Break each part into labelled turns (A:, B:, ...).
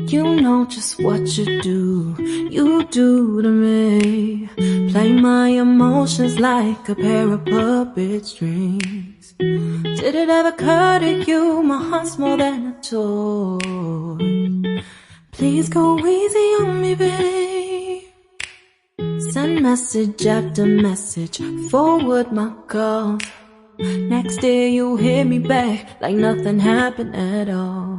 A: You know just what you do to me. Play my emotions like a pair of puppet strings. Did it ever occur to you my heart's more than a toy? Please go easy on me, babe. Send message after message, forward my calls. Next day you hit me back like nothing happened at all.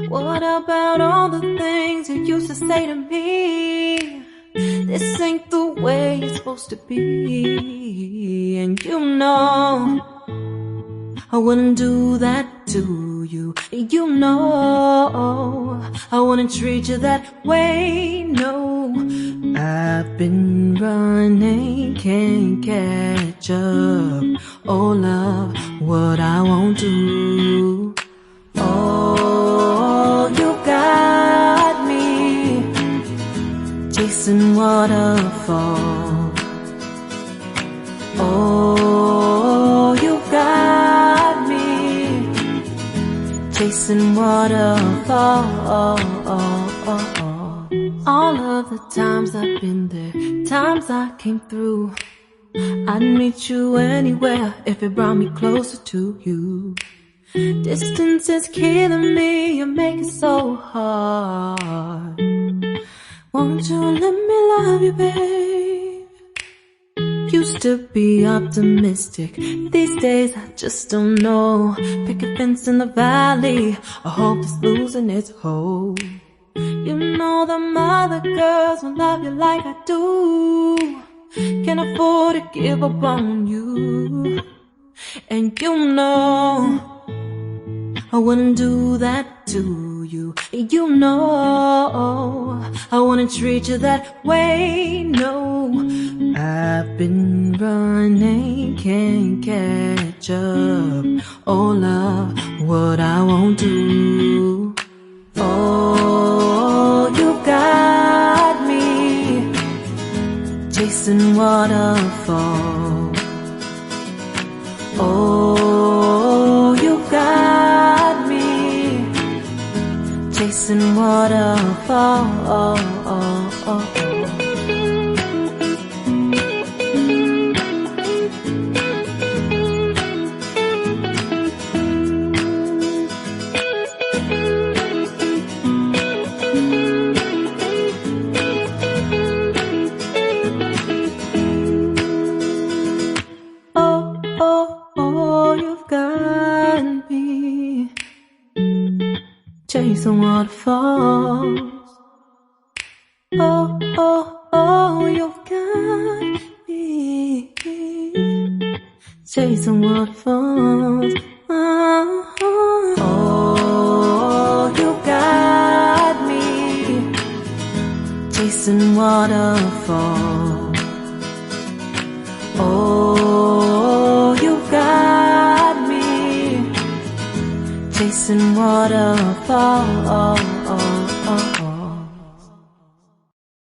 A: What about all the things you used to say to me? This ain't the way it's supposed to be. And you know I wouldn't do that to you. You know I wouldn't treat you that way, no. I've been running, can't catch up. Oh love, what I won't do. Oh, you got me chasing waterfalls. Oh, you got me chasing waterfalls. All of the times I've been there, times I came through, I'd meet you anywhere if it brought me closer to you. Distance is killing me, you make it so hard. Won't you let me love you, babe? Used to be optimistic, these days I just don't know. Pick a fence in the valley, I hope it's losing its hold. You know them other girls won't love you like I do. Can't afford to give up on you. And you know I wouldn't do that to you. You know I wouldn't treat you that way, no. I've been running, can't catch up. Oh love, what I won't do. Oh, you got me chasing waterfalls. Oh, you got me chasing waterfalls. Chasing waterfalls. Oh, oh, oh, you've got me chasing waterfalls. Oh, oh, you got me chasing waterfalls. Oh, you got me chasing waterfalls.